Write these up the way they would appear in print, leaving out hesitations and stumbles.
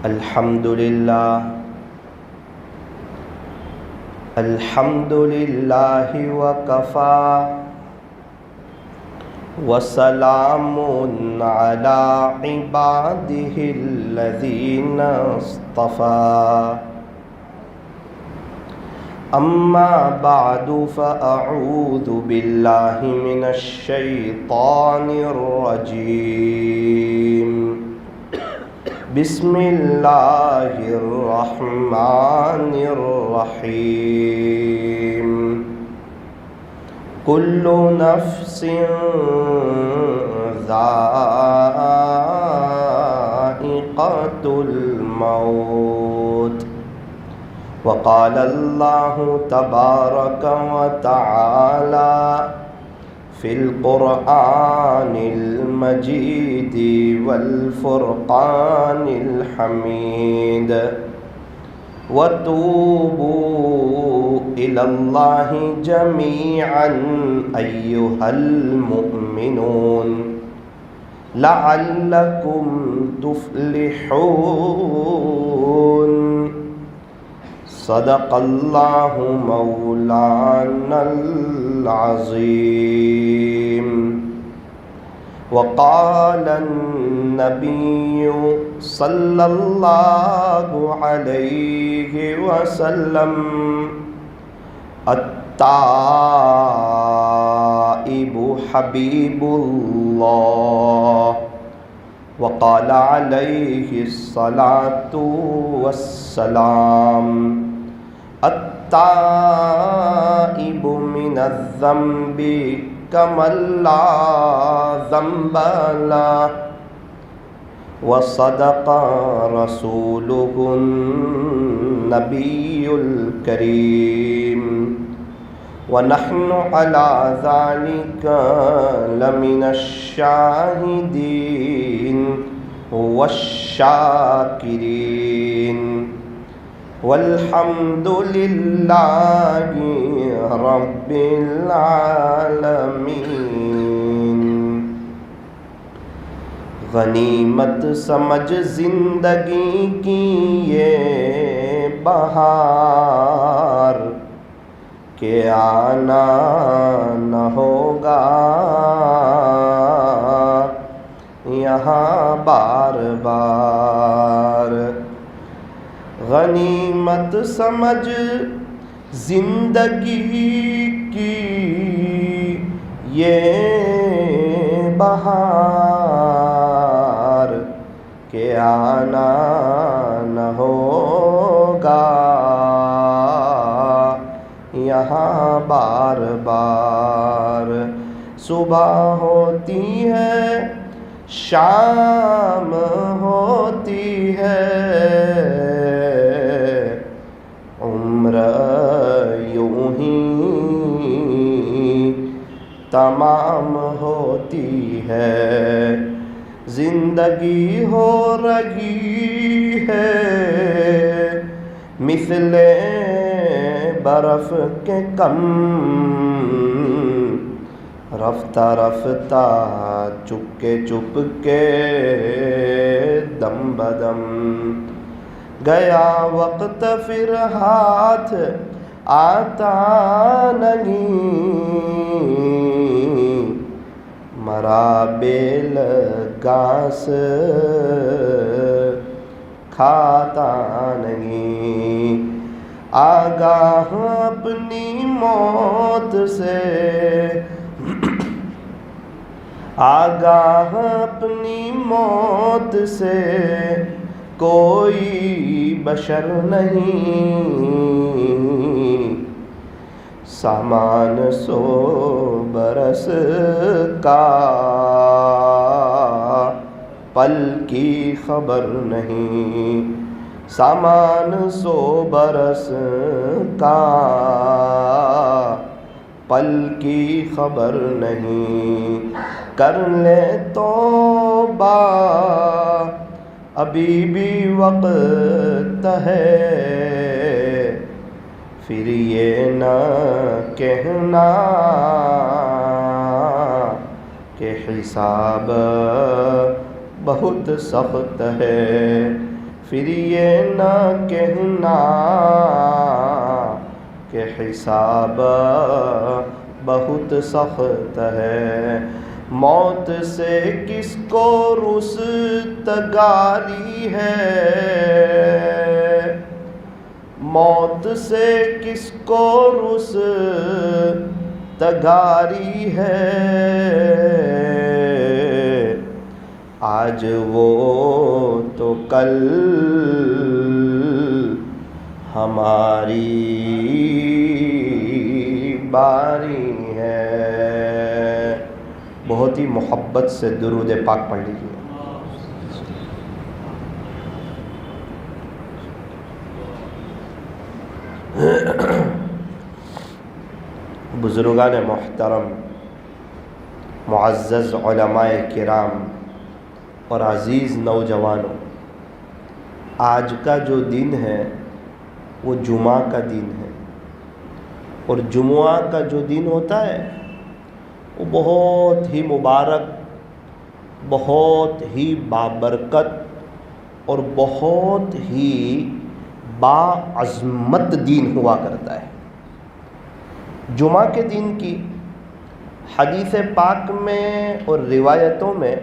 الحمد للہ وکفى وسلام علی عبادہ الذین اصطفى اما بعد فاعوذ باللہ من الشیطان الرجیم بسم اللہ الرحمن الرحیم کل نفس ذائقۃ الموت وقال اللہ تبارک وتعالی فی القرآن المجید والفرقان الحمید وتوبوا الی اللہ جمیعا ایہا المؤمنون لعلکم تفلحون صدق اللہ مولانا العظیم وقال النبی صلی اللہ علیہ وسلم التائب حبیب اللہ وقال علیہ الصلاۃ والسلام التائب من الذنب کمن لا ذنب لہ وصدق رسولہ النبی الکریم ونحن علی ذلک لمن الشاہدین والشاکرین والحمد للہ رب العالمین۔ غنیمت سمجھ زندگی کی یہ بہار کہ آنا نہ ہوگا یہاں بار بار۔ غنیمت سمجھ زندگی کی یہ بہار کہ آنا نہ ہوگا یہاں بار بار۔ صبح ہوتی ہے شام ہوتی ہے عمر یوں ہی تمام ہوتی ہے۔ زندگی ہو رہی ہے مثل برف کے کم، رفتہ رفتہ چپ کے دم بدم۔ گیا وقت پھر ہاتھ آتا نہیں، مرا بیل گھاس کھاتا نہیں۔ آگاہ اپنی موت سے، آگاہ اپنی موت سے کوئی بشر نہیں۔ سامان 100 برس کا پل کی خبر نہیں، سامان 100 برس کا پل کی خبر نہیں۔ کر لے توبہ ابھی بھی وقت ہے، پھر یہ نہ کہنا کہ حساب بہت سخت ہے، پھر یہ نہ کہنا کہ حساب بہت سخت ہے۔ موت سے کس کو رستگاری ہے، موت سے کس کو رستگاری ہے، آج وہ تو کل ہماری باری ہے۔ بہت ہی محبت سے درود پاک پڑھ لیجیے۔ بزرگان محترم، معزز علماء کرام اور عزیز نوجوانوں، آج کا جو دن ہے وہ جمعہ کا دن ہے، اور جمعہ کا جو دن ہوتا ہے وہ بہت ہی مبارک، بہت ہی بابرکت اور بہت ہی باعظمت دین ہوا کرتا ہے۔ جمعہ کے دن کی حدیث پاک میں اور روایتوں میں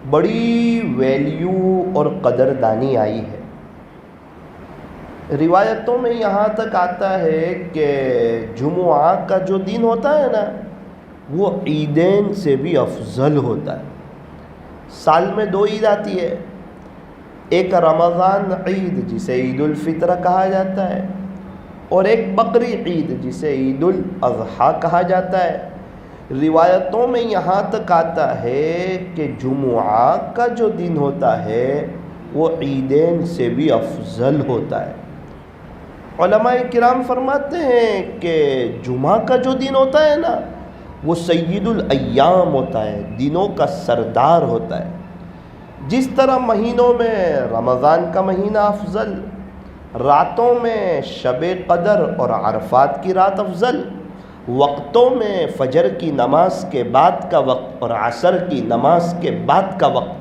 بڑی ویلیو اور قدردانی آئی ہے۔ روایتوں میں یہاں تک آتا ہے کہ جمعہ کا جو دن ہوتا ہے نا وہ عیدین سے بھی افضل ہوتا ہے۔ سال میں 2 عید آتی ہے، ایک رمضان عید جسے عید الفطر کہا جاتا ہے، اور ایک بقری عید جسے عید الاضحیٰ کہا جاتا ہے۔ روایتوں میں یہاں تک آتا ہے کہ جمعہ کا جو دن ہوتا ہے وہ عیدین سے بھی افضل ہوتا ہے۔ علماء کرام فرماتے ہیں کہ جمعہ کا جو دن ہوتا ہے نا وہ سید الایام ہوتا ہے، دنوں کا سردار ہوتا ہے۔ جس طرح مہینوں میں رمضان کا مہینہ افضل، راتوں میں شب قدر اور عرفات کی رات افضل، وقتوں میں فجر کی نماز کے بعد کا وقت اور عصر کی نماز کے بعد کا وقت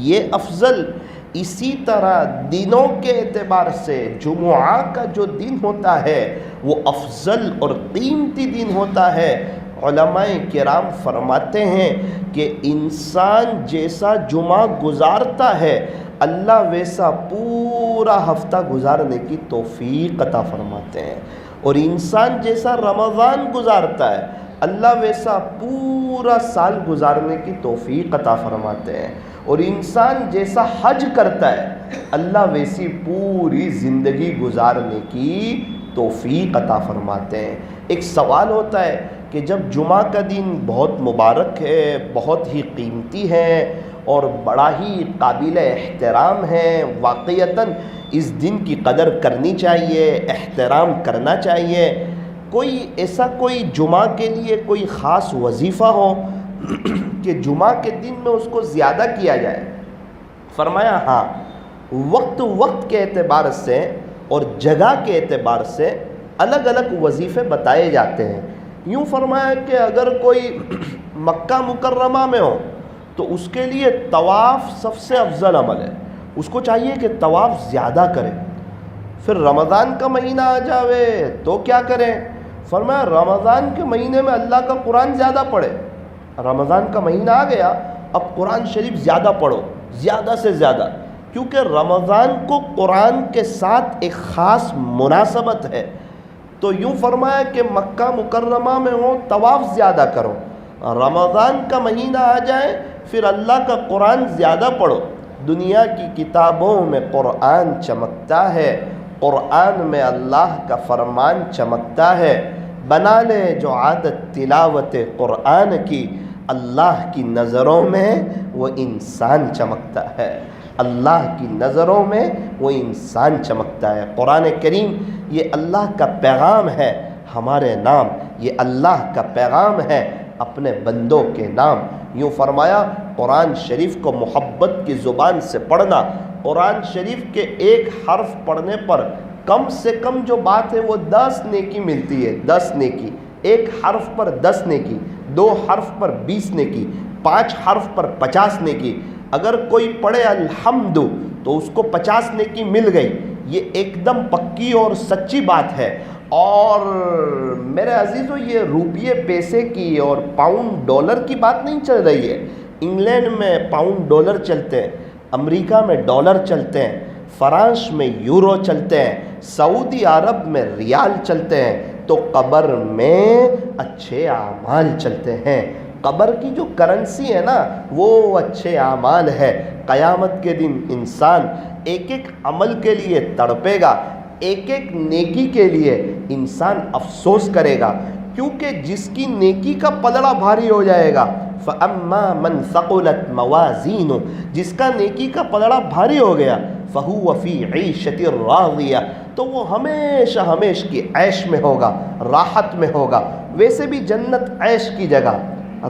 یہ افضل، اسی طرح دنوں کے اعتبار سے جمعہ کا جو دن ہوتا ہے وہ افضل اور قیمتی دن ہوتا ہے۔ علماء کرام فرماتے ہیں کہ انسان جیسا جمعہ گزارتا ہے اللہ ویسا پورا ہفتہ گزارنے کی توفیق عطا فرماتے ہیں، اور انسان جیسا رمضان گزارتا ہے اللہ ویسا پورا سال گزارنے کی توفیق عطا فرماتے ہیں، اور انسان جیسا حج کرتا ہے اللہ ویسی پوری زندگی گزارنے کی توفیق عطا فرماتے ہیں۔ ایک سوال ہوتا ہے کہ جب جمعہ کا دن بہت مبارک ہے، بہت ہی قیمتی ہے اور بڑا ہی قابل احترام ہے، واقعتاً اس دن کی قدر کرنی چاہیے، احترام کرنا چاہیے، کوئی جمعہ کے لیے کوئی خاص وظیفہ ہو کہ جمعہ کے دن میں اس کو زیادہ کیا جائے؟ فرمایا ہاں، وقت کے اعتبار سے اور جگہ کے اعتبار سے الگ الگ وظیفے بتائے جاتے ہیں۔ یوں فرمایا کہ اگر کوئی مکہ مکرمہ میں ہو تو اس کے لیے طواف سب سے افضل عمل ہے، اس کو چاہیے کہ طواف زیادہ کرے۔ پھر رمضان کا مہینہ آ جاوے تو کیا کریں؟ فرمایا رمضان کے مہینے میں اللہ کا قرآن زیادہ پڑھے۔ رمضان کا مہینہ آ گیا، اب قرآن شریف زیادہ پڑھو، زیادہ سے زیادہ، کیونکہ رمضان کو قرآن کے ساتھ ایک خاص مناسبت ہے۔ تو یوں فرمایا کہ مکہ مکرمہ میں ہو طواف زیادہ کرو، رمضان کا مہینہ آ جائے پھر اللہ کا قرآن زیادہ پڑھو۔ دنیا کی کتابوں میں قرآن چمکتا ہے، قرآن میں اللہ کا فرمان چمکتا ہے۔ بنا لے جو عادت تلاوت قرآن کی، اللہ کی نظروں میں وہ انسان چمکتا ہے، اللہ کی نظروں میں وہ انسان چمکتا ہے۔ قرآن کریم یہ اللہ کا پیغام ہے ہمارے نام، یہ اللہ کا پیغام ہے اپنے بندوں کے نام۔ یوں فرمایا قرآن شریف کو محبت کی زبان سے پڑھنا، قرآن شریف کے ایک حرف پڑھنے پر کم سے کم جو بات ہے وہ 10 نیکی ملتی ہے، 10 نیکی، ایک حرف پر 10 نیکی، 2 حرف پر 20 نیکی، 5 حرف پر 50 نیکی۔ اگر کوئی پڑھے الحمد تو اس کو 50 نیکی مل گئی. یہ ایک دم پکی اور سچی بات ہے. اور میرے عزیزو یہ روپیے پیسے کی اور پاؤنڈ ڈالر کی بات نہیں چل رہی ہے. انگلینڈ میں پاؤنڈ ڈالر چلتے ہیں, امریکہ میں ڈالر چلتے ہیں, فرانس میں یورو چلتے ہیں, سعودی عرب میں ریال چلتے ہیں, تو قبر میں اچھے اعمال چلتے ہیں. قبر کی جو کرنسی ہے نا وہ اچھے اعمال ہے. قیامت کے دن انسان ایک ایک عمل کے لیے تڑپے گا, ایک ایک نیکی کے لیے انسان افسوس کرے گا, کیونکہ جس کی نیکی کا پلڑا بھاری ہو جائے گا, فَأَمَّا مَنْ ثَقُلَتْ مَوَازِينُ, جس کا نیکی کا پلڑا بھاری ہو گیا, فَهُوَ فِي عِيشَةٍ رَاضِيَةٍ, تو وہ ہمیشہ ہمیش کی عیش میں ہوگا, راحت میں ہوگا. ویسے بھی جنت عیش کی جگہ,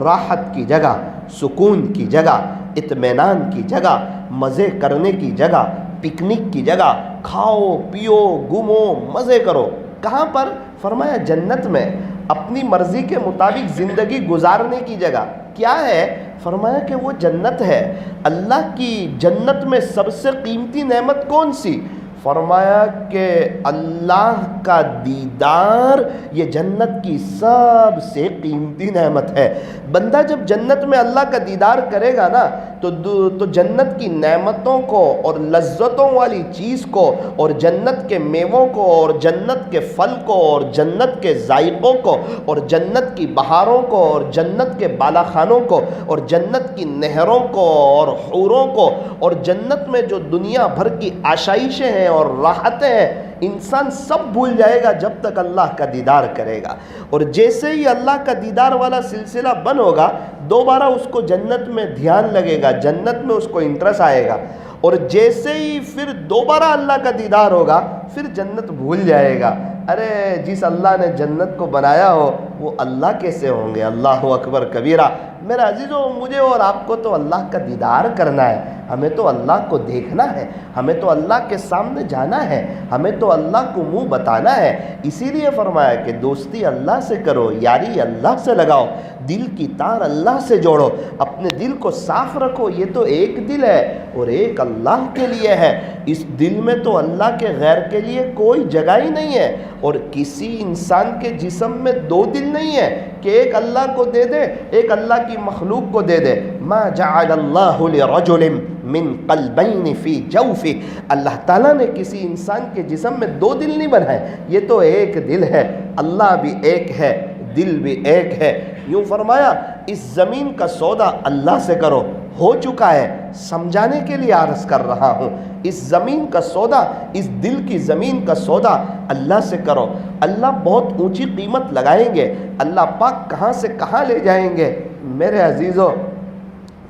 راحت کی جگہ, سکون کی جگہ, اطمینان کی جگہ, مزے کرنے کی جگہ, پکنک کی جگہ, کھاؤ پیو گھومو مزے کرو. کہاں پر؟ فرمایا جنت میں. اپنی مرضی کے مطابق زندگی گزارنے کی جگہ. کیا ہے؟ فرمایا کہ وہ جنت ہے. اللہ کی جنت میں سب سے قیمتی نعمت کون سی؟ فرمایا کہ اللہ کا دیدار یہ جنت کی سب سے قیمتی نعمت ہے. بندہ جب جنت میں اللہ کا دیدار کرے گا نا تو جنت کی نعمتوں کو اور لذتوں والی چیز کو اور جنت کے میووں کو اور جنت کے پھل کو اور جنت کے ذائقوں کو اور جنت کی بہاروں کو اور جنت کے بالاخانوں کو اور جنت کی نہروں کو اور حوروں کو اور جنت میں جو دنیا بھر کی آشائشیں ہیں اور راحتیں ہیں, انسان سب بھول جائے گا جب تک اللہ کا دیدار کرے گا. اور جیسے ہی اللہ کا دیدار والا سلسلہ بند ہوگا, دوبارہ اس کو جنت میں دھیان لگے گا, جنت میں اس کو انٹرسٹ آئے گا. اور جیسے ہی پھر دوبارہ اللہ کا دیدار ہوگا, پھر جنت بھول جائے گا. ارے جس اللہ نے جنت کو بنایا ہو وہ اللہ کیسے ہوں گے؟ اللہ اکبر کبیرہ. میرا عزیزو, مجھے اور آپ کو تو اللہ کا دیدار کرنا ہے, ہمیں تو اللہ کو دیکھنا ہے, ہمیں تو اللہ کے سامنے جانا ہے, ہمیں تو اللہ کو منہ بتانا ہے. اسی لیے فرمایا کہ دوستی اللہ سے کرو, یاری اللہ سے لگاؤ, دل کی تار اللہ سے جوڑو, اپنے دل کو صاف رکھو. یہ تو ایک دل ہے اور ایک اللہ کے لیے ہے. اس دل میں تو اللہ کے غیر کے لیے کوئی جگہ ہی نہیں ہے. اور کسی انسان کے جسم میں دو دل نہیں ہے کہ ایک اللہ کو دے دے, ایک اللہ کی مخلوق کو دے دے. ما جعل اللہ لرجل من قلبین فی جوفہ, اللہ تعالیٰ نے کسی انسان کے جسم میں دو دل نہیں بنائے, یہ تو ایک دل ہے. اللہ بھی ایک ہے, دل بھی ایک ہے. یوں فرمایا اس زمین کا سودا اللہ سے کرو. ہو چکا ہے, سمجھانے کے لیے عرض کر رہا ہوں. اس زمین کا سودا, اس دل کی زمین کا سودا اللہ سے کرو. اللہ بہت اونچی قیمت لگائیں گے, اللہ پاک کہاں سے کہاں لے جائیں گے. میرے عزیزو,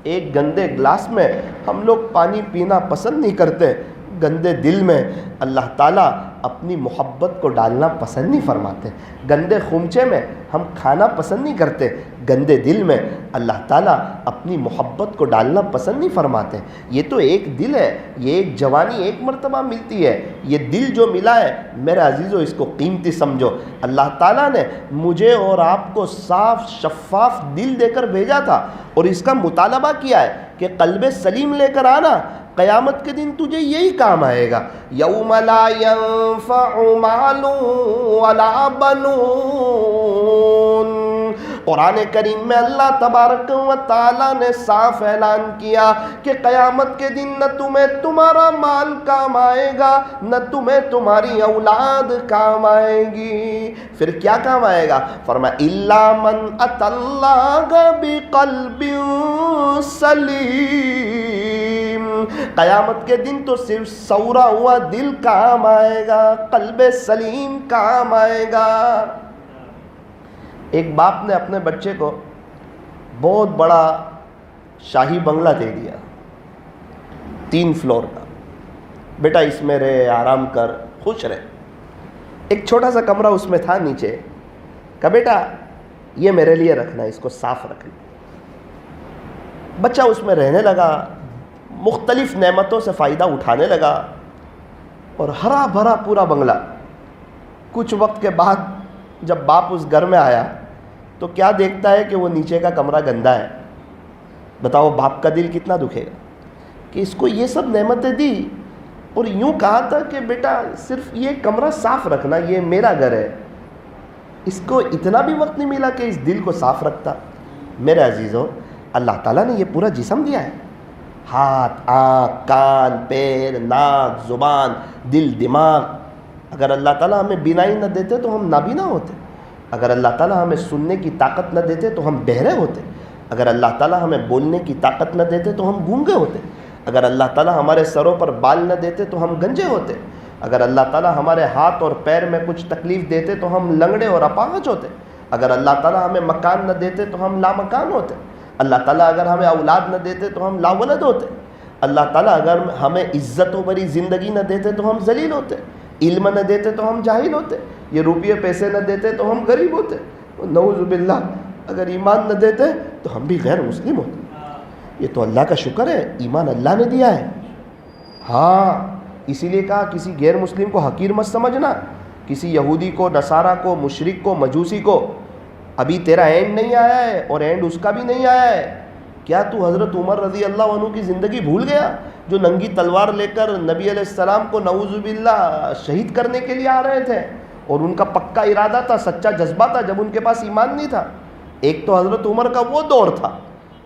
ایک گندے گلاس میں ہم لوگ پانی پینا پسند نہیں کرتے, گندے دل میں اللہ تعالیٰ اپنی محبت کو ڈالنا پسند نہیں فرماتے. گندے خمچے میں ہم کھانا پسند نہیں کرتے, گندے دل میں اللہ تعالیٰ اپنی محبت کو ڈالنا پسند نہیں فرماتے. یہ تو ایک دل ہے, یہ ایک جوانی ایک مرتبہ ملتی ہے. یہ دل جو ملا ہے میرے عزیزو, اس کو قیمتی سمجھو. اللہ تعالیٰ نے مجھے اور آپ کو صاف شفاف دل دے کر بھیجا تھا اور اس کا مطالبہ کیا ہے کہ قلب سلیم لے کر آنا, قیامت کے دن تجھے یہی کام آئے گا. یوم لا ينفع مال ولا بنون. قرآن کریم میں اللہ تبارک و تعالیٰ نے صاف اعلان کیا کہ قیامت کے دن نہ تمہیں تمہارا مال کام آئے گا, نہ تمہیں تمہاری اولاد کام آئے گی. پھر کیا کام آئے گا؟ فرمایا الا من اتى اللہ بقلب سلیم. قیامت کے دن تو صرف سورا ہوا دل کام آئے گا, قلب سلیم کام آئے گا. ایک باپ نے اپنے بچے کو بہت بڑا شاہی بنگلہ دے دیا, 3 فلور کا. بیٹا اس میں رہے, آرام کر, خوش رہے. ایک چھوٹا سا کمرہ اس میں تھا نیچے, کہا بیٹا یہ میرے لیے رکھنا, اس کو صاف رکھنا. بچہ اس میں رہنے لگا, مختلف نعمتوں سے فائدہ اٹھانے لگا اور ہرا بھرا پورا بنگلہ. کچھ وقت کے بعد جب باپ اس گھر میں آیا تو کیا دیکھتا ہے کہ وہ نیچے کا کمرہ گندا ہے. بتاؤ باپ کا دل کتنا دکھے گا. کہ اس کو یہ سب نعمتیں دی اور یوں کہا تھا کہ بیٹا صرف یہ کمرہ صاف رکھنا، یہ میرا گھر ہے، اس کو اتنا بھی وقت نہیں ملا کہ اس دل کو صاف رکھتا۔ میرے عزیزو، اللہ تعالیٰ نے یہ پورا جسم دیا ہے، ہاتھ، آنکھ، کان، پیر، ناک، زبان، دل، دماغ۔ اگر اللہ تعالیٰ ہمیں بینائی نہ دیتے تو ہم نابینا ہوتے، اگر اللہ تعالیٰ ہمیں سننے کی طاقت نہ دیتے تو ہم بہرے ہوتے، اگر اللہ تعالیٰ ہمیں بولنے کی طاقت نہ دیتے تو ہم گونگے ہوتے، اگر اللہ تعالیٰ ہمارے سروں پر بال نہ دیتے تو ہم گنجے ہوتے، اگر اللہ تعالیٰ ہمارے ہاتھ اور پیر میں کچھ تکلیف دیتے تو ہم لنگڑے اور اپاہج ہوتے، اگر اللہ تعالیٰ ہمیں مکان نہ دیتے تو ہم لامکان ہوتے، اللہ تعالیٰ اگر ہمیں اولاد نہ دیتے تو ہم لاولد ہوتے، اللہ تعالیٰ اگر ہمیں عزت و بری زندگی نہ دیتے تو ہم ذلیل ہوتے، علم نہ دیتے تو ہم جاہل ہوتے، یہ روپیے پیسے نہ دیتے تو ہم غریب ہوتے، نعوذ باللہ اگر ایمان نہ دیتے تو ہم بھی غیر مسلم ہوتے۔ یہ تو اللہ کا شکر ہے، ایمان اللہ نے دیا ہے۔ ہاں، اسی لیے کہا کسی غیر مسلم کو حقیر مت سمجھنا، کسی یہودی کو، نصارہ کو، مشرک کو، مجوسی کو۔ ابھی تیرا اینڈ نہیں آیا ہے اور اینڈ اس کا بھی نہیں آیا ہے۔ کیا تو حضرت عمر رضی اللہ عنہ کی زندگی بھول گیا، جو ننگی تلوار لے کر نبی علیہ السلام کو نعوذ باللہ شہید کرنے کے لیے آ رہے تھے، اور ان کا پکا ارادہ تھا، سچا جذبہ تھا، جب ان کے پاس ایمان نہیں تھا۔ ایک تو حضرت عمر کا وہ دور تھا،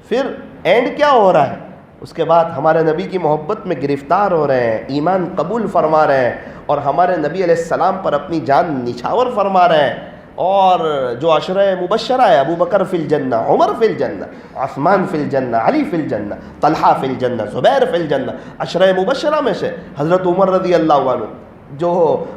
پھر اینڈ کیا ہو رہا ہے، اس کے بعد ہمارے نبی کی محبت میں گرفتار ہو رہے ہیں، ایمان قبول فرما رہے ہیں، اور ہمارے نبی علیہ السلام پر اپنی جان نچھاور فرما رہے ہیں۔ اور جو عشرہ مبشرہ ہے، ابو بکر فی الجنہ، عمر فی الجنہ، عثمان فی الجنہ، علی فی الجنہ، طلحہ فی الجنہ، زبیر فی الجنہ، عشرہ مبشرہ میں سے حضرت عمر رضی اللہ عنہ، جو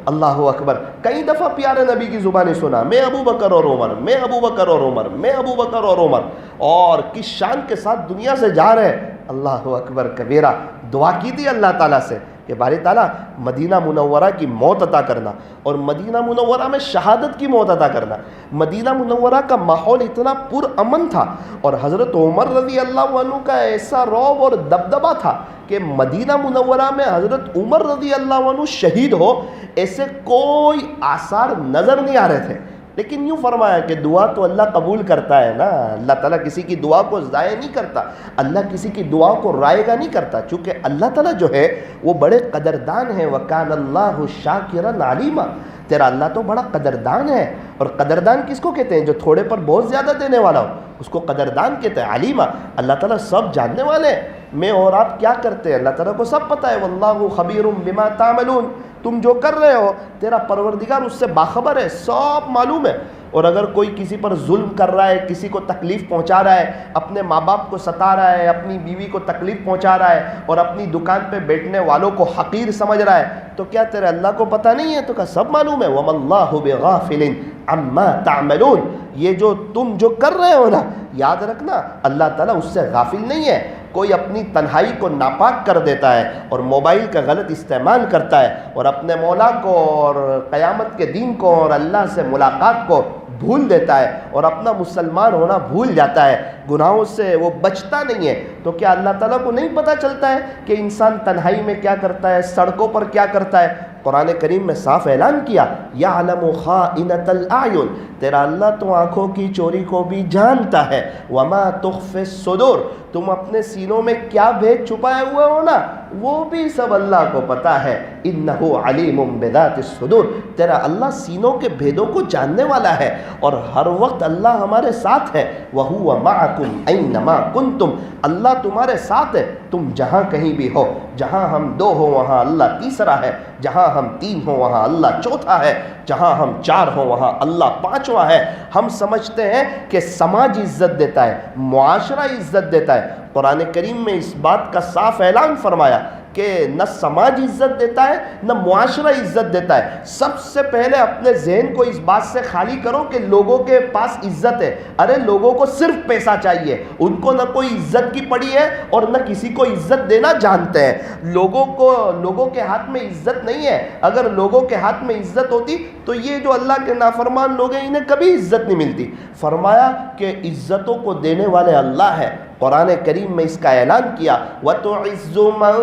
اللہ اکبر کئی دفعہ پیارے نبی کی زبانی سنا، میں ابو بکر اور عمر، میں ابو بکر اور عمر، میں ابو بکر اور عمر، اور کس شان کے ساتھ دنیا سے جا رہے۔ اللہ اکبر کبیرہ، دعا کی تھی اللہ تعالیٰ سے کہ باری تعالیٰ مدینہ منورہ کی موت عطا کرنا، اور مدینہ منورہ میں شہادت کی موت عطا کرنا۔ مدینہ منورہ کا ماحول اتنا پر امن تھا، اور حضرت عمر رضی اللہ عنہ کا ایسا رعب اور دبدبہ تھا کہ مدینہ منورہ میں حضرت عمر رضی اللہ عنہ شہید ہو ایسے کوئی آثار نظر نہیں آ رہے تھے۔ لیکن یوں فرمایا کہ دعا تو اللہ قبول کرتا ہے نا، اللہ تعالیٰ کسی کی دعا کو ضائع نہیں کرتا، اللہ کسی کی دعا کو رائے گا نہیں کرتا، چونکہ اللہ تعالیٰ جو ہے وہ بڑے قدردان ہیں۔ وَكَانَ اللَّهُ شَاكِرًا عَلِيمًا، تیرا اللہ تو بڑا قدردان ہے۔ اور قدردان کس کو کہتے ہیں؟ جو تھوڑے پر بہت زیادہ دینے والا ہو، اس کو قدردان کہتے ہیں۔ علیمہ، اللہ تعالیٰ سب جاننے والے ہیں، میں اور آپ کیا کرتے ہیں اللہ تعالیٰ کو سب پتہ ہے۔ وَاللَّهُ خَبِيرٌ بِمَا تَعْمَلُونَ، تم جو کر رہے ہو تیرا پروردگار اس سے باخبر ہے، سب معلوم ہے۔ اور اگر کوئی کسی پر ظلم کر رہا ہے، کسی کو تکلیف پہنچا رہا ہے، اپنے ماں باپ کو ستا رہا ہے، اپنی بیوی کو تکلیف پہنچا رہا ہے، اور اپنی دکان پہ بیٹھنے والوں کو حقیر سمجھ رہا ہے، تو کیا تیرے اللہ کو پتہ نہیں ہے؟ تو کہا سب معلوم ہے۔ وَمَا اللَّهُ بِغَافِلٍ عَمَّا تَعْمَلُونَ، یہ جو تم جو کر رہے ہو نا، یاد رکھنا اللہ تعالیٰ اس سے غافل نہیں ہے۔ کوئی اپنی تنہائی کو ناپاک کر دیتا ہے اور موبائل کا غلط استعمال کرتا ہے، اور اپنے مولا کو اور قیامت کے دن کو اور اللہ سے ملاقات کو بھول دیتا ہے، اور اپنا مسلمان ہونا بھول جاتا ہے، گناہوں سے وہ بچتا نہیں ہے، تو کیا اللہ تعالیٰ کو نہیں پتہ چلتا ہے کہ انسان تنہائی میں کیا کرتا ہے، سڑکوں پر کیا کرتا ہے؟ قرآن کریم میں صاف اعلان کیا، یعلم خائنۃ الاعین، تیرا اللہ تو آنکھوں کی چوری کو بھی جانتا ہے، وما تخفی الصدور، تم اپنے سینوں میں کیا بھید چھپائے ہوئے ہو نا، وہ بھی سب اللہ کو پتہ ہے۔ انہ علیم بذات الصدور، تیرا اللہ سینوں کے بھیدوں کو جاننے والا ہے، اور ہر وقت اللہ ہمارے ساتھ ہے۔ وہو معکم اینما کنتم، اللہ تمہارے ساتھ ہے تم جہاں کہیں بھی ہو، جہاں ہم دو ہوں وہاں اللہ تیسرا ہے، جہاں ہم تین ہوں وہاں اللہ چوتھا ہے، جہاں ہم چار ہوں وہاں اللہ پانچواں ہے۔ ہم سمجھتے ہیں کہ سماج عزت دیتا ہے، معاشرہ عزت دیتا ہے، قرآن کریم میں اس بات کا صاف اعلان فرمایا کہ نہ سماج عزت دیتا ہے نہ معاشرہ عزت دیتا ہے۔ سب سے پہلے اپنے ذہن کو اس بات سے خالی کرو کہ لوگوں کے پاس عزت ہے۔ ارے لوگوں کو صرف پیسہ چاہیے، ان کو نہ کوئی عزت کی پڑی ہے اور نہ کسی کو عزت دینا جانتے ہیں۔ لوگوں کے ہاتھ میں عزت نہیں ہے، اگر لوگوں کے ہاتھ میں عزت ہوتی تو یہ جو اللہ کے نافرمان لوگ ہیں انہیں کبھی عزت نہیں ملتی۔ فرمایا کہ عزتوں کو دینے والے اللہ ہے۔ قرآن کریم میں اس کا اعلان کیا، وَتُعِزُّ مَن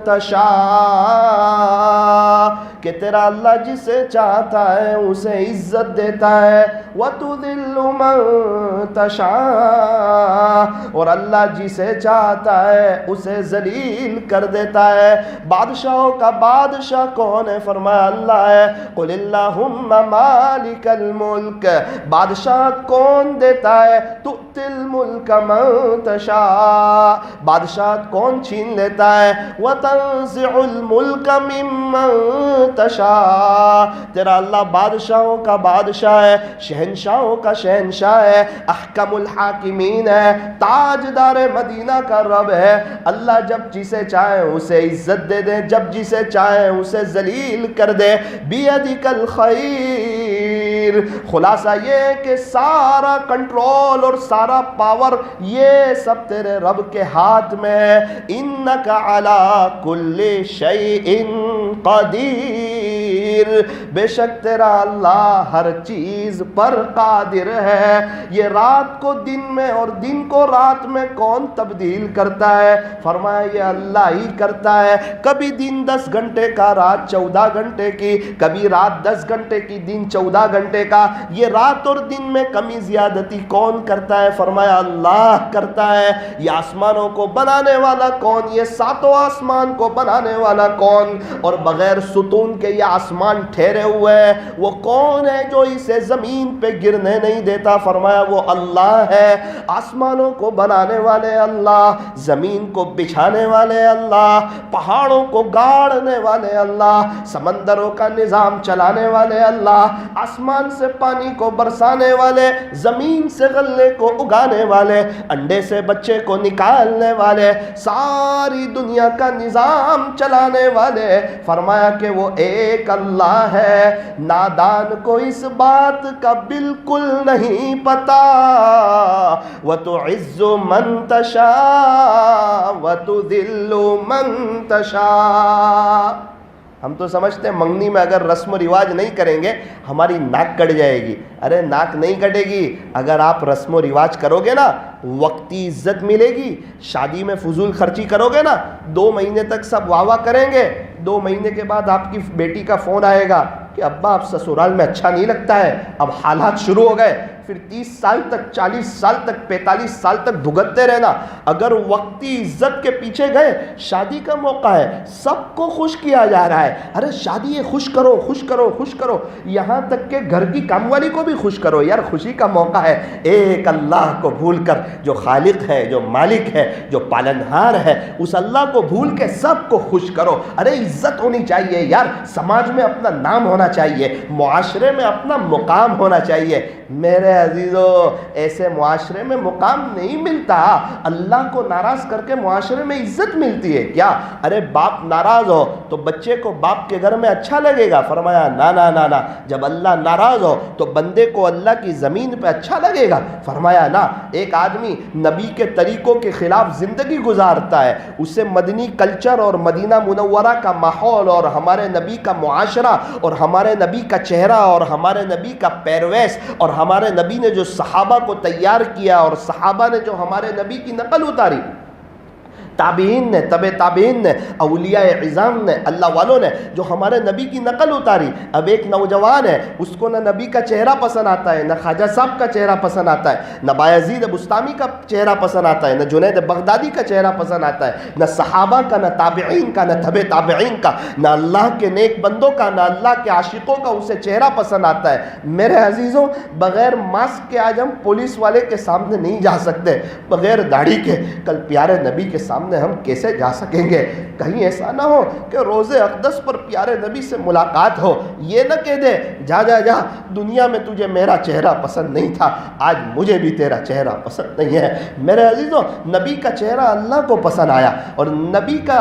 تَشَاءُ، کہ تیرا اللہ جسے چاہتا ہے اسے عزت دیتا ہے، وَتُذِلُّ مَن تَشَاءُ، اور اللہ جسے چاہتا ہے اسے ذلیل کر دیتا ہے۔ بادشاہوں کا بادشاہ کون ہے؟ فرمایا اللہ ہے۔ قُلِ اللَّهُمَّ مَالِكَ الْمُلْكِ، بادشاہ کون دیتا ہے؟ تُؤْتِي الْمُلْكَ مَن تَشَاءُ، بادشاہ کون چھین لیتا ہے؟ وَتَنزِعُ الْمُلْكَ مِمَّن تَشَاءُ، تیرا اللہ بادشاہوں کا بادشاہ ہے، شہنشاہوں کا شہنشاہ ہے، احکم الحاکمین ہے، تاجدار مدینہ کا رب ہے۔ اللہ جب جسے چاہے اسے عزت دے دے، جب جسے چاہے اسے ذلیل کر دے۔ بیدک الخیر، خلاصہ یہ ہے کہ سارا کنٹرول اور سارا پاور یہ سب تیرے رب کے ہاتھ میں ہے۔ انک علی کل شیء قدیر، بے شک تیرا اللہ ہر چیز پر قادر ہے۔ یہ رات کو دن میں اور دن کو رات میں کون تبدیل کرتا ہے؟ فرمایا یہ اللہ ہی کرتا ہے۔ کبھی دن 10 گھنٹے کا، رات 14 گھنٹے کی، کبھی رات 10 گھنٹے کی، دن 14 گھنٹے کا۔ یہ رات اور دن میں کمی زیادتی کون کرتا ہے؟ فرمایا اللہ کرتا ہے۔ یہ آسمانوں کو بنانے والا کون؟ یہ 7 آسمان کو بنانے والا کون؟ اور بغیر ستون کے یہ آسمان ٹھہرے ہوئے ہیں، وہ کون ہے جو اسے زمین پہ گرنے نہیں دیتا؟ فرمایا وہ اللہ ہے۔ آسمانوں کو بنانے والے اللہ، زمین کو بچھانے والے اللہ، پہاڑوں کو گاڑنے والے اللہ، سمندروں کا نظام چلانے والے اللہ، آسمان سے پانی کو برسانے والے، زمین سے غلے کو اگانے والے، انڈے سے بچے کو نکالنے والے، ساری دنیا کا نظام چلانے والے۔ فرمایا کہ وہ ایک اللہ ہے۔ نادان کو اس بات کا بالکل نہیں پتا۔ وَتُعِزُّ مَن تَشَاءُ وَتُذِلُّ مَن تَشَاءُ۔ ہم تو سمجھتے ہیں منگنی میں اگر رسم و رواج نہیں کریں گے ہماری ناک کٹ جائے گی۔ ارے ناک نہیں کٹے گی، اگر آپ رسم و رواج کرو گے نا وقتی عزت ملے گی۔ شادی میں فضول خرچی کرو گے نا 2 مہینے تک سب واہ واہ کریں گے، 2 مہینے کے بعد آپ کی بیٹی کا فون آئے گا کہ ابا آپ سسرال میں اچھا نہیں لگتا ہے، اب حالات شروع ہو گئے۔ پھر 30 سال تک، 40 سال تک، 45 سال تک بھگتتے رہنا۔ اگر وقتی عزت کے پیچھے گئے، شادی کا موقع ہے، سب کو خوش کیا جا رہا ہے، ارے شادی ہے، خوش کرو خوش کرو خوش کرو، یہاں تک کہ گھر کی کام والی کو بھی خوش کرو، یار خوشی کا موقع ہے۔ ایک اللہ کو بھول کر، جو خالق ہے، جو مالک ہے، جو پالنہار ہے، اس اللہ کو بھول کے سب کو خوش کرو۔ ارے عزت ہونی چاہیے یار، سماج میں اپنا نام ہونا چاہیے، معاشرے میں اپنا مقام ہونا چاہیے۔ میرے عزیزو، ایسے معاشرے میں مقام نہیں ملتا، اللہ کو ناراض کر کے معاشرے میں عزت ملتی ہے کیا؟ ارے باپ ناراض ہو تو بچے کو باپ کے گھر میں اچھا لگے گا؟ فرمایا نا نا نا نا، جب اللہ ناراض ہو تو بندے کو اللہ کی زمین پہ اچھا لگے گا؟ فرمایا نا۔ ایک آدمی نبی کے طریقوں کے خلاف زندگی گزارتا ہے، اسے مدنی کلچر اور مدینہ منورہ کا ماحول اور ہمارے نبی کا معاشرہ اور ہمارے نبی کا چہرہ اور ہمارے نبی کا پیرویس اور ہمارے نبی نے جو صحابہ کو تیار کیا اور صحابہ نے جو ہمارے نبی کی نقل اتاری، تابعین نے، تبع تابعین نے، اولیاء عظام نے، اللہ والوں نے جو ہمارے نبی کی نقل اتاری۔ اب ایک نوجوان ہے، اس کو نہ نبی کا چہرہ پسند آتا ہے، نہ خواجہ صاحب کا چہرہ پسند آتا ہے، نہ بایزید بستامی کا چہرہ پسند آتا ہے، نہ جنید بغدادی کا چہرہ پسند آتا ہے، نہ صحابہ کا، نہ تابعین کا، نہ تبع تابعین کا، نہ اللہ کے نیک بندوں کا، نہ اللہ کے عاشقوں کا اسے چہرہ پسند آتا ہے۔ میرے عزیزوں، بغیر ماسک کے آج ہم پولیس والے کے سامنے نہیں جا سکتے، بغیر داڑھی کے کل پیارے نبی کے سامنے ہم کیسے جا سکیں گے؟ کہیں ایسا نہ ہو کہ روزے اقدس پر پیارے نبی سے ملاقات ہو، یہ نہ کہہ دے جا جا جا دنیا میں تجھے میرا چہرہ پسند نہیں تھا، آج مجھے بھی تیرا چہرہ پسند نہیں ہے۔ میرے عزیزوں، نبی کا چہرہ اللہ کو پسند آیا اور نبی کا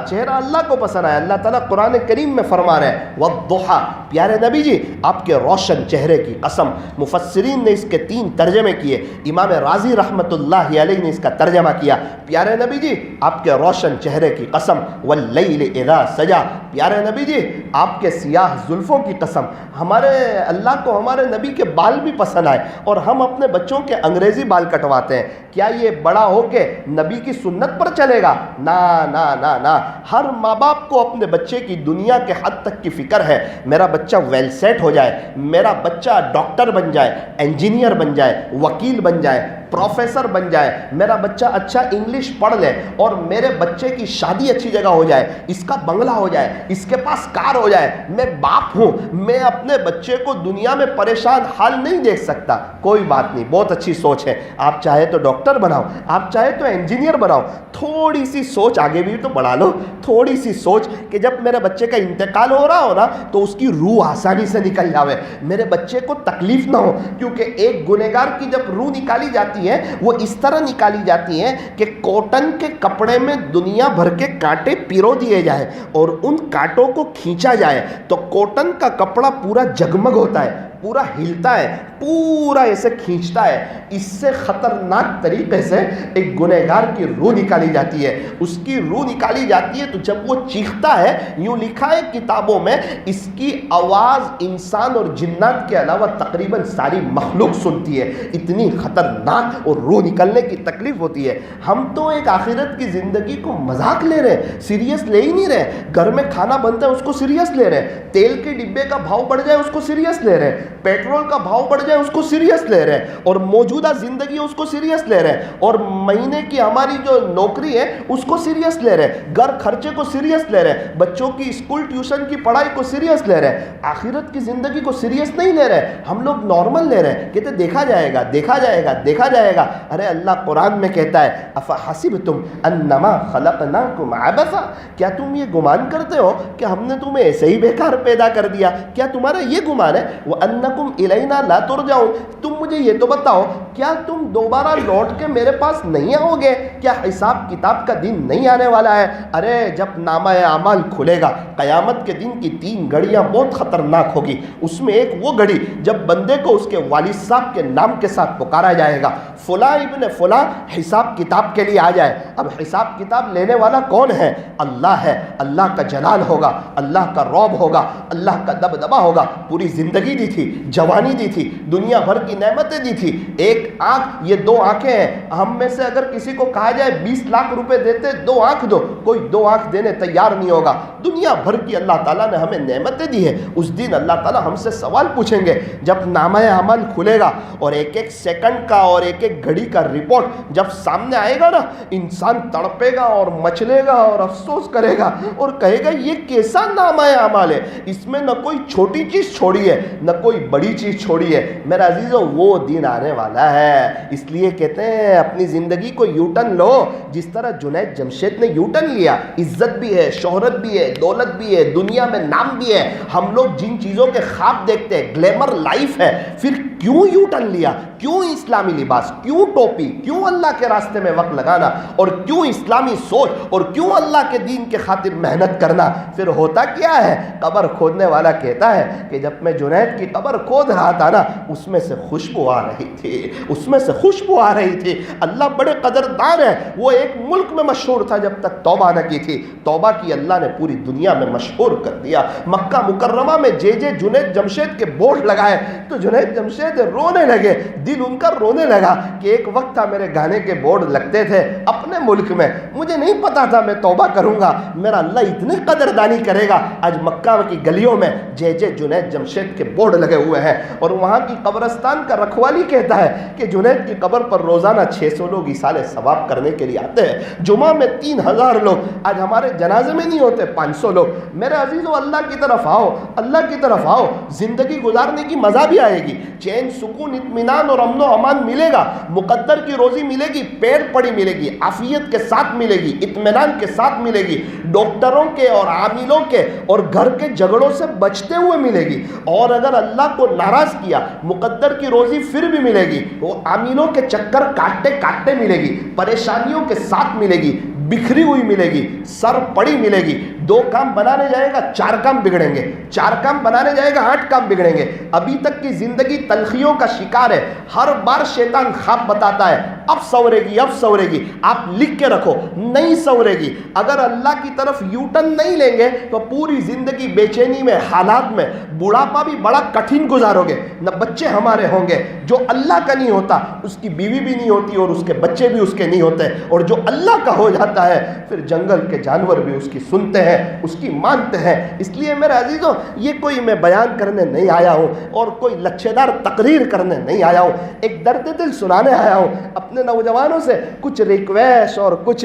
چہرہ اللہ کو پسند آیا۔ اللہ تعالیٰ قرآن کریم میں فرما رہے ہیں وَالضُّحَىٰ، پیارے نبی جی آپ کے روشن چہرے کی قسم۔ مفسرین نے اس کے 3 ترجمے کیے، امام رازی رحمۃ اللہ علیہ نے اس کا ترجمہ کیا، پیارے نبی جی آپ کے روشن چہرے کی قسم، واللیل اذا سجا، پیارے نبی جی آپ کے سیاہ زلفوں کی قسم، ہمارے اللہ کو ہمارے نبی کے بال بھی پسند آئے اور ہم اپنے بچوں کے انگریزی بال کٹواتے ہیں، کیا یہ بڑا ہو کے نبی کی سنت پر چلے گا؟ نا نا نا نا، ہر ماں باپ کو اپنے بچے کی دنیا کے حد تک کی فکر ہے، میرا بچہ ویل سیٹ ہو جائے، میرا بچہ ڈاکٹر بن جائے، انجینئر بن جائے، وکیل بن جائے، پروفیسر بن جائے، میرا بچہ اچھا انگلش پڑھ لے اور میرے بچے کی شادی اچھی جگہ ہو جائے، اس کا بنگلہ ہو جائے، اس کے پاس کار ہو جائے۔ میں باپ ہوں، میں اپنے بچے کو دنیا میں پریشان حال نہیں دیکھ سکتا۔ کوئی بات نہیں، بہت اچھی سوچ ہے، آپ چاہے تو ڈاکٹر بناؤ، آپ چاہے تو انجینئر بناؤ، تھوڑی سی سوچ آگے بھی تو بڑھا لو، تھوڑی سی سوچ کہ جب میرے بچے کا انتقال ہو رہا ہو نا تو اس کی روح آسانی سے نکل جاوے، میرے بچے کو تکلیف نہ ہو، کیونکہ ایک گنہگار کی جب روح نکالی جاتی ہے وہ اس طرح نکالی جاتی ہے کہ کاٹن کے کپڑے میں دنیا بھر کے کانٹے پیرو دیے جائیں اور ان کانٹوں کو کھینچا جائے تو کاٹن کا کپڑا پورا جگمگ ہوتا ہے، پورا ہلتا ہے، پورا ایسے کھینچتا ہے۔ اس سے خطرناک طریقے سے ایک گنہگار کی روح نکالی جاتی ہے، اس کی روح نکالی جاتی ہے تو جب وہ چیختا ہے، یوں لکھا ہے کتابوں میں، اس کی آواز انسان اور جنات کے علاوہ تقریباً ساری مخلوق سنتی ہے، اتنی خطرناک اور روح نکلنے کی تکلیف ہوتی ہے۔ ہم تو ایک آخرت کی زندگی کو مذاق لے رہے، سیریس لے ہی نہیں رہے، گھر میں کھانا بنتا ہے اس کو سیریس لے رہے، تیل کے ڈبے کا بھاؤ بڑھ جائے اس کو سیریس لے رہے، پیٹرول کا بھاؤ بڑھ جائے اس کو سیریس لے رہے ہیں، اور موجودہ زندگی اس کو سیریس لے رہے ہیں، اور مہینے کی ہماری جو نوکری ہے اس کو سیریس لے رہے ہیں، گھر خرچے کو سیریس لے رہے ہیں، بچوں کی اسکول ٹیوشن کی پڑھائی کو سیریس لے رہے ہیں، آخرت کی زندگی کو سیریس نہیں لے رہے، ہم لوگ نارمل لے رہے ہیں، کہتے دیکھا جائے گا دیکھا جائے گا دیکھا جائے گا۔ ارے اللہ قرآن میں کہتا ہے افحسبتم انما خلقناکم عبثا، کیا تم یہ گمان کرتے ہو کہ ہم نے تمہیں ایسے ہی بیکار پیدا کر دیا؟ کیا تمہارا یہ گمان ہے وَأَنَّكُمْ إِلَيْنَا لَا تُرْجَعُونَ، تم مجھے یہ تو بتاؤ کیا تم دوبارہ لوٹ کے میرے پاس نہیں آؤ گے؟ کیا حساب کتاب کا دن نہیں آنے والا ہے؟ ارے جب نامہ اعمال کھلے گا قیامت کے دن کی 3 گھڑیاں بہت خطرناک ہوگی، اس میں ایک وہ گھڑی جب بندے کو اس کے والد صاحب کے نام کے ساتھ پکارا جائے گا، فلاں ابن فلاں حساب کتاب کے لیے آ جائے۔ اب حساب کتاب لینے والا کون ہے؟ اللہ ہے، اللہ کا جلال ہوگا، اللہ کا رعب ہوگا، اللہ کا دبدبا ہوگا، پوری زندگی دی تھی، جوانی دی تھی، دنیا بھر کی نعمتیں دی تھی، ایک آنکھ، یہ 2 آنکھیں ہیں، ہم میں سے اگر کسی کو کہا جائے 20 لاکھ روپے دیتے 2 آنکھ دو، کوئی 2 آنکھ دینے تیار نہیں ہوگا۔ دنیا بھر کی اللہ تعالیٰ نے ہمیں نعمتیں دی ہے، اس دن اللہ تعالیٰ ہم سے سوال پوچھیں گے جب نامہ عمل کھلے گا اور ایک ایک سیکنڈ کا اور ایک ایک گھڑی کا رپورٹ جب سامنے آئے گا نا، انسان تڑپے گا اور مچلے گا اور افسوس کرے گا اور کہے گا یہ کیسا نامہ اعمال ہے، اس میں نہ کوئی چھوٹی چیز چھوڑی ہے نہ کوئی بڑی چیز چھوڑی ہے۔ میرا عزیزو وہ دن آنے والا ہے، اس لیے کہتے ہیں اپنی زندگی کو یو ٹرن لو، جس طرح جنید جمشید نے یو ٹرن لیا۔ عزت بھی ہے، شہرت بھی ہے، دولت بھی ہے، دنیا میں نام بھی ہے، ہم لوگ جن چیزوں کے خواب دیکھتے ہیں، گلیمر لائف ہے، پھر کیوں یو ٹرن لیا؟ کیوں اسلامی لباس، کیوں ٹوپی، کیوں اللہ کے راستے میں وقت لگانا، اور کیوں اسلامی سوچ، اور کیوں اللہ کے دین کے خاطر محنت کرنا؟ پھر ہوتا کیا ہے؟ قبر کھودنے والا کہتا ہے کہ جب میں جنید کی قبر کھود رہا تھا نا، اس میں سے خوشبو آ رہی تھی، اس میں سے خوشبو آ رہی تھی۔ اللہ بڑے قدردان ہے، وہ ایک ملک میں مشہور تھا جب تک توبہ نہ کی تھی، توبہ کی اللہ نے پوری دنیا میں مشہور کر دیا۔ مکہ مکرمہ میں جنید جمشید کے بورڈ لگائے تو جنید جمشید رونے لگے، دل ان کا رونے لگا کہ ایک وقت تھا میرے گانے کے بورڈ لگتے تھے اپنے ملک میں، مجھے نہیں پتا تھا میں توبہ کروں گا، میرا اللہ اتنی قدردانی کرے گا۔ آج مکہ کی گلیوں میں جنید جمشید کے بورڈ لگے ہوئے ہیں، اور وہاں کی قبرستان کا رکھوالی کہتا ہے کہ جنید کی قبر پر روزانہ 600 لوگ ایصال ثواب کرنے کے لیے آتے ہیں، جمعہ میں 3000 لوگ، آج ہمارے جنازے میں نہیں ہوتے 500 لوگ۔ میرے عزیزو اللہ کی طرف آؤ، اللہ کی طرف آؤ، زندگی گزارنے کی مزہ بھی آئے گی، چین سکون اطمینان اور امن و امان ملے گا، مقدر کی روزی ملے گی، پیٹ پڑی ملے گی، عافیت کے ساتھ ملے گی، اطمینان کے ساتھ ملے گی، ڈاکٹروں کے اور عاملوں کے اور گھر کے جھگڑوں سے بچتے ہوئے ملے گی۔ اور اگر اللہ کو ناراض کیا، مقدر کی روزی پھر بھی ملے گی، وہ عاملوں کے چکر کاٹتے کاٹتے ملے گی، پریشانیوں کے ساتھ ملے گی، بکھری ہوئی ملے گی، سر پڑی ملے گی، 2 کام بنانے جائے گا 4 کام بگڑیں گے، 4 کام بنانے جائے گا 8 کام بگڑیں گے۔ ابھی تک کی زندگی تلخیوں کا شکار ہے، ہر بار شیطان خواب بتاتا ہے اب سورے گی، اب سورے گی، آپ لکھ کے رکھو نہیں سورے گی۔ اگر اللہ کی طرف یو ٹرن نہیں لیں گے تو پوری زندگی بے چینی میں، حالات میں، بڑھاپا بھی بڑا کٹھن گزارو گے، نہ بچے ہمارے ہوں گے۔ جو اللہ کا نہیں ہوتا اس کی بیوی بھی نہیں ہوتی اور اس کے بچے بھی اس کے نہیں ہوتے، اور جو اللہ کا ہو جاتا ہے پھر جنگل کے جانور بھی اس کی سنتے ہیں، اس کی مانتے ہیں۔ اس لیے میرے عزیزوں، یہ کوئی میں بیان کرنے نہیں آیا ہوں اور کوئی لچھے دار تقریر کرنے نہیں آیا ہوں، ایک درد دل سنانے آیا ہوں۔ اپنے نوجوانوں سے کچھ ریکویسٹ اور کچھ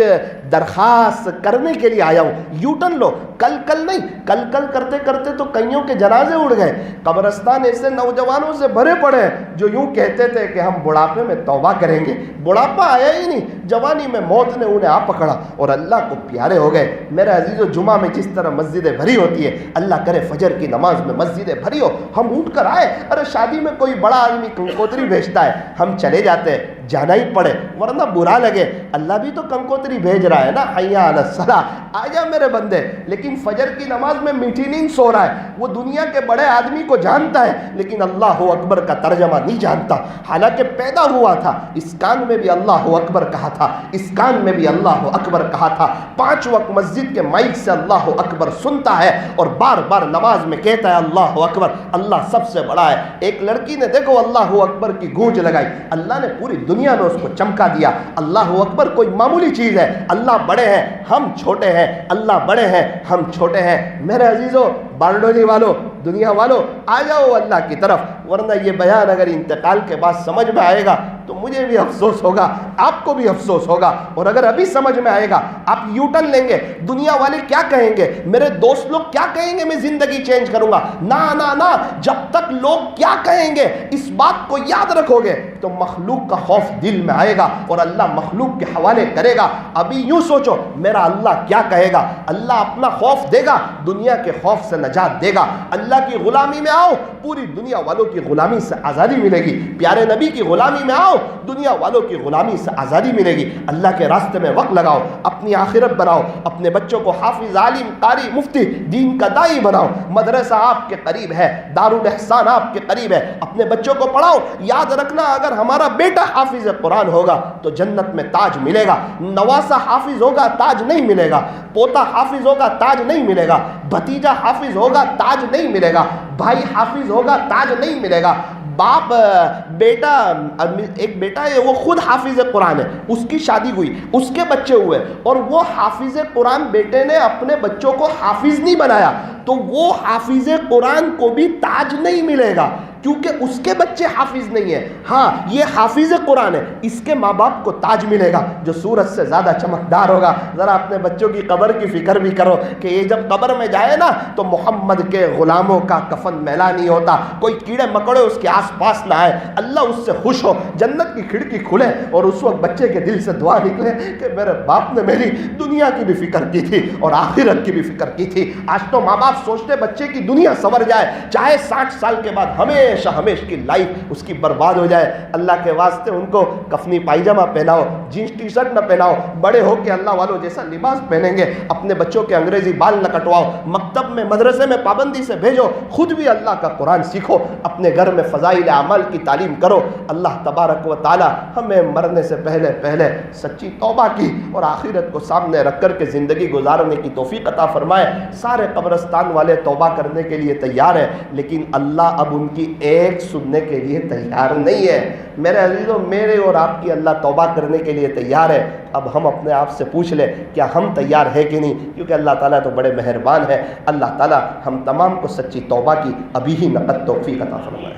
درخواست کرنے کے لیے آیا ہوں، یو ٹرن لو، کل نہیں، کل کرتے کرتے تو کئیوں کے جنازے اڑ گئے۔ قبرستان ایسے نوجوانوں سے بھرے پڑے ہیں جو یوں کہتے تھے کہ ہم بڑھاپے میں توبہ کریں گے، بڑھاپا آیا ہی نہیں، جوانی میں موت نے انہیں آ پکڑا اور اللہ کو پیارے ہو گئے۔ میرے عزیزو، جمعہ میں جس طرح مسجدیں بھری ہوتی ہے، اللہ کرے فجر کی نماز میں مسجدیں بھری ہو، ہم اٹھ کر آئے۔ ارے شادی میں کوئی بڑا آدمی کنکوتری بھیجتا ہے، ہم چلے جاتے ہیں، جانا ہی پڑے ورنہ برا لگے، اللہ بھی تو کنکوتری بھیج رہا ہے نا، حی علی الصلاۃ، آ جا میرے بندے۔ لیکن فجر کی نماز میں میٹھی نیند سو رہا ہے، وہ دنیا کے بڑے آدمی کو جانتا ہے لیکن اللہ اکبر کا ترجمہ نہیں جانتا، حالانکہ پیدا ہوا تھا اس کان میں بھی اللہ اکبر کہا تھا، اس کان میں بھی اللہ اکبر کہا تھا، 5 وقت مسجد کے مائک سے اللہ اکبر سنتا ہے اور بار بار نماز میں کہتا ہے اللہ اکبر، اللہ سب سے بڑا ہے۔ ایک لڑکی نے دیکھو اللہ اکبر کی گونج لگائی، اللہ نے پوری دنیا میں اس کو چمکا دیا۔ اللہ اکبر کوئی معمولی چیز ہے، اللہ بڑے ہیں ہم چھوٹے ہیں، اللہ بڑے ہیں ہم چھوٹے ہیں۔ میرے عزیزو، بارڈولی والو، دنیا والو، آ جاؤ اللہ کی طرف، ورنہ یہ بیان اگر انتقال کے بعد سمجھ میں آئے گا تو مجھے بھی افسوس ہوگا، آپ کو بھی افسوس ہوگا، اور اگر ابھی سمجھ میں آئے گا آپ یو ٹرن لیں گے، دنیا والے کیا کہیں گے، میرے دوست لوگ کیا کہیں گے، میں زندگی چینج کروں گا، نہ، جب تک لوگ کیا کہیں گے اس بات کو یاد رکھو گے تو مخلوق کا خوف دل میں آئے گا اور اللہ مخلوق کے حوالے کرے گا۔ ابھی یوں سوچو میرا اللہ کیا کہے گا، اللہ اپنا خوف دے گا، دنیا کے خوف سے نجات دے گا۔ اللہ کی غلامی میں آؤ، پوری دنیا والوں کی غلامی سے آزادی ملے گی، پیارے نبی کی غلامی میں آؤ، دنیا والوں کی غلامی سے آزادی ملے گی۔ اللہ کے راستے میں وقت لگاؤ، اپنی آخرت بناؤ، اپنے بچوں کو حافظ، عالم، قاری، مفتی، دین کا داعی بناؤ۔ مدرسہ آپ کے قریب ہے، دارالاحسان آپ کے قریب ہے، اپنے بچوں کو پڑھاؤ۔ یاد رکھنا اگر ہمارا بیٹا حافظ قرآن ہوگا تو جنت میں تاج ملے گا، نواسا حافظ ہوگا تاج نہیں ملے گا، پوتا حافظ ہوگا تاج نہیں ملے گا، بھتیجا حافظ ہوگا تاج نہیں ملے گا، بھائی حافظ ہوگا تاج نہیں ملے گا۔ باپ بیٹا، ایک بیٹا ہے وہ خود حافظ قرآن ہے، اس کی شادی ہوئی، اس کے بچے ہوئے، اور وہ حافظ قرآن بیٹے نے اپنے بچوں کو حافظ نہیں بنایا تو وہ حافظ قرآن کو بھی تاج نہیں ملے گا کیونکہ اس کے بچے حافظ نہیں ہیں۔ ہاں یہ حافظ قرآن ہے، اس کے ماں باپ کو تاج ملے گا جو سورج سے زیادہ چمکدار ہوگا۔ ذرا اپنے بچوں کی قبر کی فکر بھی کرو کہ یہ جب قبر میں جائے نا تو محمد کے غلاموں کا کفن میلا نہیں ہوتا، کوئی کیڑے مکوڑے اس کے آس پاس نہ آئے، اللہ اس سے خوش ہو، جنت کی کھڑکی کھلے اور اس وقت بچے کے دل سے دعا نکلے کہ میرے باپ نے میری دنیا کی بھی فکر کی تھی اور آخرت کی بھی فکر کی تھی۔ آج تو ماں باپ سوچتے بچے کی دنیا سنور جائے، چاہے 60 سال کے بعد ہمیشہ کی لائف اس کی برباد ہو جائے۔ اللہ کے واسطے ان کو کفنی پائجامہ پہناؤ، جینس ٹی شرٹ نہ پہناؤ، بڑے ہو کے اللہ والوں جیسا لباس پہنیں گے، اپنے بچوں کے انگریزی بال نہ کٹواؤ، مکتب میں مدرسے میں پابندی سے بھیجو، خود بھی اللہ کا قرآن سیکھو، اپنے گھر میں فضائل اعمال کی تعلیم کرو۔ اللہ تبارک و تعالی ہمیں مرنے سے پہلے سچی توبہ کی اور آخرت کو سامنے رکھ کر کے زندگی گزارنے کی توفیق عطا فرمائے۔ سارے قبرستان والے توبہ کرنے کے لیے تیار ہیں لیکن اللہ اب ان کی ایک سننے کے لیے تیار نہیں ہے۔ میرے عزیزوں، میرے اور آپ کی اللہ توبہ کرنے کے لیے تیار ہے۔ اب ہم اپنے آپ سے پوچھ لیں کیا ہم تیار ہیں کہ نہیں، کیونکہ اللہ تعالیٰ تو بڑے مہربان ہے۔ اللہ تعالیٰ ہم تمام کو سچی توبہ کی ابھی ہی نقد توفیق عطا فرمائے۔